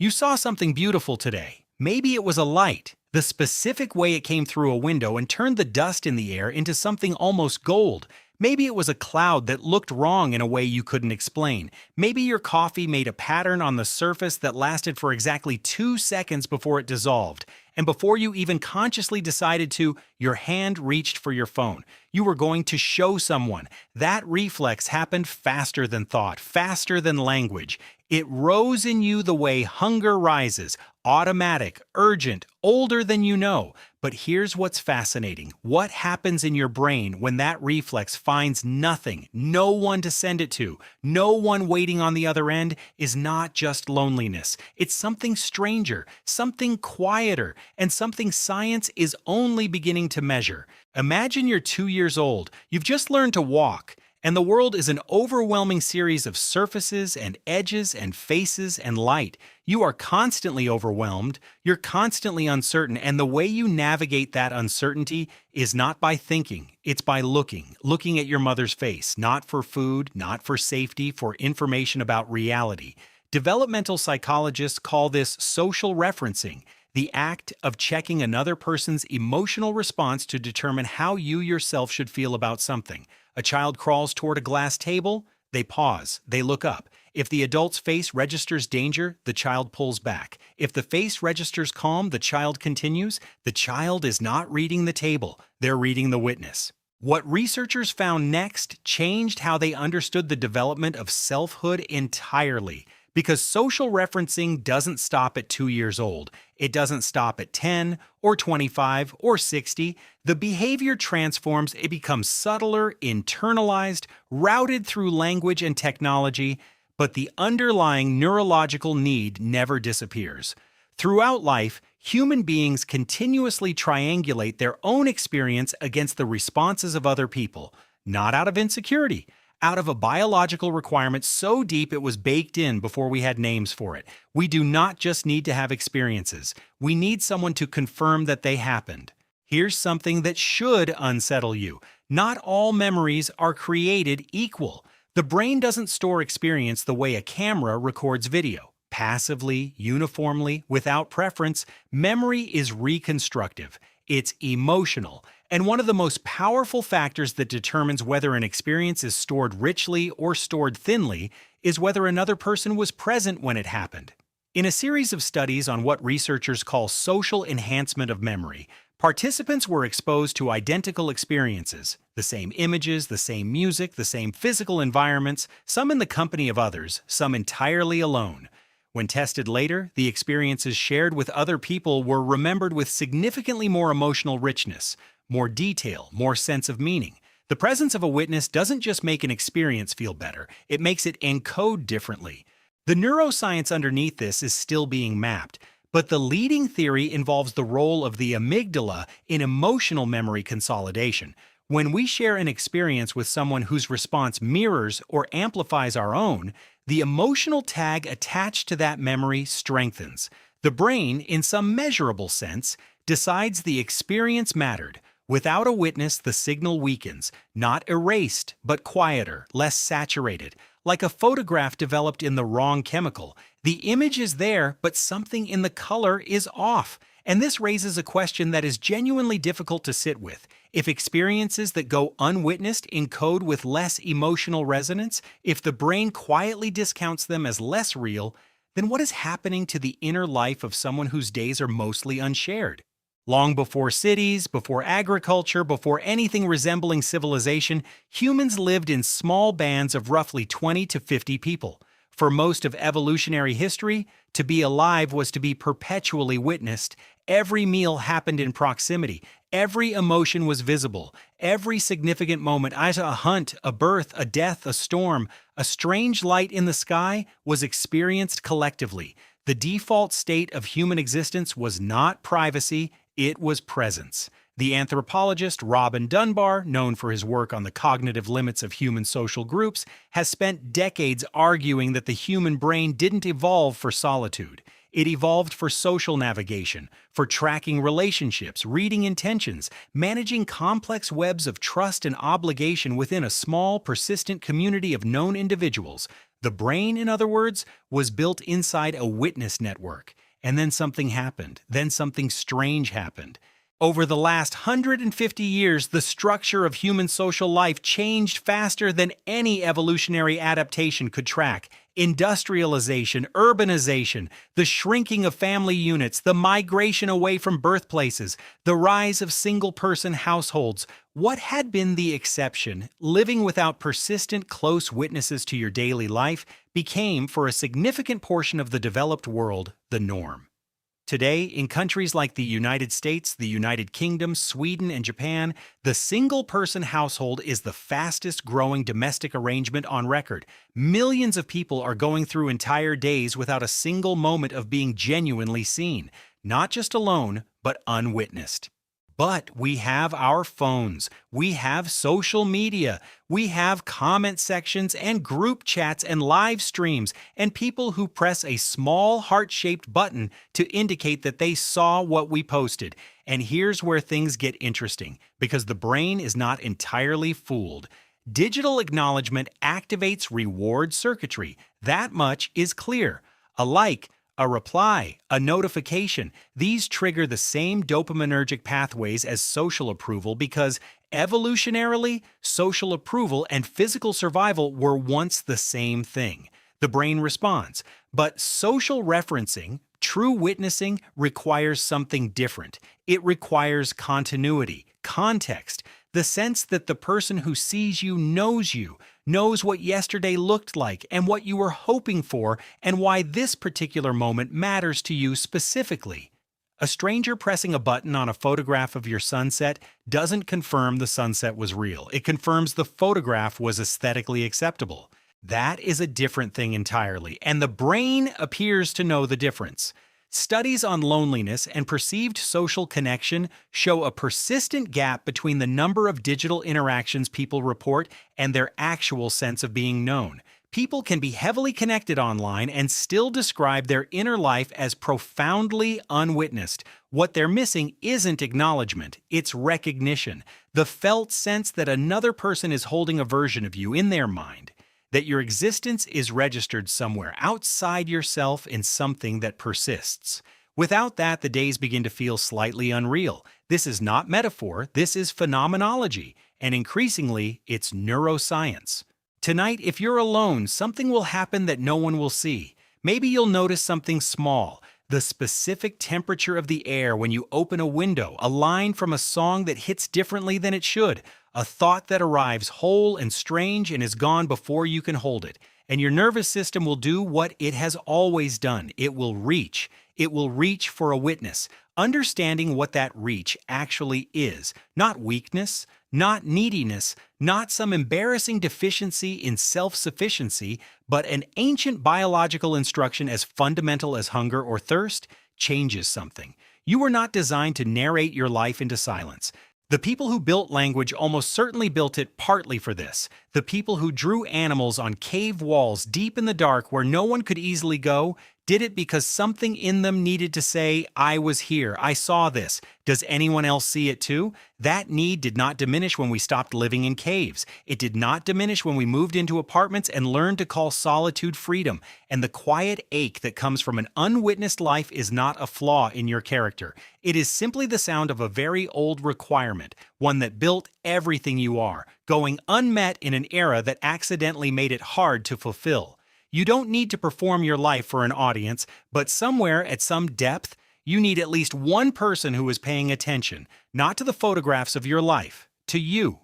You saw something beautiful today. Maybe it was a light, the specific way it came through a window and turned the dust in the air into something almost gold. Maybe it was a cloud that looked wrong in a way you couldn't explain. Maybe your coffee made a pattern on the surface that lasted for exactly 2 seconds before it dissolved. And before you even consciously decided to, your hand reached for your phone. You were going to show someone. That reflex happened faster than thought, faster than language. It rose in you the way hunger rises, automatic, urgent, older than you know. But here's what's fascinating. What happens in your brain when that reflex finds nothing, no one to send it to, no one waiting on the other end, is not just loneliness. It's something stranger, something quieter, and something science is only beginning to measure. Imagine you're 2 years old, you've just learned to walk, and the world is an overwhelming series of surfaces and edges and faces and light. You are constantly overwhelmed, you're constantly uncertain, and the way you navigate that uncertainty is not by thinking, it's by looking at your mother's face, not for food, not for safety, for information about reality. Developmental psychologists call this social referencing, the act of checking another person's emotional response to determine how you yourself should feel about something. A child crawls toward a glass table, they pause, they look up. If the adult's face registers danger, the child pulls back. If the face registers calm, the child continues. The child is not reading the table, they're reading the witness. What researchers found next changed how they understood the development of selfhood entirely. Because social referencing doesn't stop at 2 years old. It doesn't stop at 10 or 25 or 60. The behavior transforms, it becomes subtler, internalized, routed through language and technology, but the underlying neurological need never disappears. Throughout life, human beings continuously triangulate their own experience against the responses of other people, not out of insecurity, out of a biological requirement so deep it was baked in before we had names for it. We do not just need to have experiences. We need someone to confirm that they happened. Here's something that should unsettle you. Not all memories are created equal. The brain doesn't store experience the way a camera records video. Passively, uniformly, without preference, memory is reconstructive. It's emotional. And one of the most powerful factors that determines whether an experience is stored richly or stored thinly is whether another person was present when it happened. In a series of studies on what researchers call social enhancement of memory, participants were exposed to identical experiences, the same images, the same music, the same physical environments, some in the company of others, some entirely alone. When tested later, the experiences shared with other people were remembered with significantly more emotional richness, more detail, more sense of meaning. The presence of a witness doesn't just make an experience feel better, it makes it encode differently. The neuroscience underneath this is still being mapped, but the leading theory involves the role of the amygdala in emotional memory consolidation. When we share an experience with someone whose response mirrors or amplifies our own, the emotional tag attached to that memory strengthens. The brain, in some measurable sense, decides the experience mattered. Without a witness, the signal weakens, not erased, but quieter, less saturated. Like a photograph developed in the wrong chemical. The image is there, but something in the color is off. And this raises a question that is genuinely difficult to sit with. If experiences that go unwitnessed encode with less emotional resonance, if the brain quietly discounts them as less real, then what is happening to the inner life of someone whose days are mostly unshared? Long before cities, before agriculture, before anything resembling civilization, humans lived in small bands of roughly 20 to 50 people. For most of evolutionary history, to be alive was to be perpetually witnessed. Every meal happened in proximity. Every emotion was visible. Every significant moment, a hunt, a birth, a death, a storm, a strange light in the sky, was experienced collectively. The default state of human existence was not privacy, it was presence. The anthropologist Robin Dunbar, known for his work on the cognitive limits of human social groups, has spent decades arguing that the human brain didn't evolve for solitude. It evolved for social navigation, for tracking relationships, reading intentions, managing complex webs of trust and obligation within a small, persistent community of known individuals. The brain, in other words, was built inside a witness network. And then something happened. Then something strange happened. Over the last 150 years, the structure of human social life changed faster than any evolutionary adaptation could track. Industrialization, urbanization, the shrinking of family units, the migration away from birthplaces, the rise of single-person households. What had been the exception, living without persistent, close witnesses to your daily life, became, for a significant portion of the developed world, the norm. Today, in countries like the United States, the United Kingdom, Sweden, and Japan, the single-person household is the fastest-growing domestic arrangement on record. Millions of people are going through entire days without a single moment of being genuinely seen, not just alone, but unwitnessed. But we have our phones, we have social media, we have comment sections and group chats and live streams, and people who press a small heart-shaped button to indicate that they saw what we posted. And here's where things get interesting, because the brain is not entirely fooled. Digital acknowledgement activates reward circuitry. That much is clear. A like, a reply, a notification, these trigger the same dopaminergic pathways as social approval because, evolutionarily, social approval and physical survival were once the same thing. The brain responds. But social referencing, true witnessing, requires something different. It requires continuity, context, the sense that the person who sees you, knows what yesterday looked like and what you were hoping for and why this particular moment matters to you specifically. A stranger pressing a button on a photograph of your sunset doesn't confirm the sunset was real. It confirms the photograph was aesthetically acceptable. That is a different thing entirely, and the brain appears to know the difference. Studies on loneliness and perceived social connection show a persistent gap between the number of digital interactions people report and their actual sense of being known. People can be heavily connected online and still describe their inner life as profoundly unwitnessed. What they're missing isn't acknowledgement, it's recognition, the felt sense that another person is holding a version of you in their mind, that your existence is registered somewhere outside yourself in something that persists. Without that, the days begin to feel slightly unreal. This is not metaphor, this is phenomenology, and increasingly, it's neuroscience. Tonight, if you're alone, something will happen that no one will see. Maybe you'll notice something small, the specific temperature of the air when you open a window, a line from a song that hits differently than it should, a thought that arrives whole and strange and is gone before you can hold it. And your nervous system will do what it has always done. It will reach. It will reach for a witness, understanding what that reach actually is. Not weakness, not neediness, not some embarrassing deficiency in self-sufficiency, but an ancient biological instruction as fundamental as hunger or thirst changes something. You were not designed to narrate your life into silence. The people who built language almost certainly built it partly for this. The people who drew animals on cave walls deep in the dark where no one could easily go did it because something in them needed to say, I was here, I saw this. Does anyone else see it too? That need did not diminish when we stopped living in caves. It did not diminish when we moved into apartments and learned to call solitude freedom. And the quiet ache that comes from an unwitnessed life is not a flaw in your character. It is simply the sound of a very old requirement, one that built everything you are, going unmet in an era that accidentally made it hard to fulfill. You don't need to perform your life for an audience, but somewhere at some depth, you need at least one person who is paying attention, not to the photographs of your life, to you.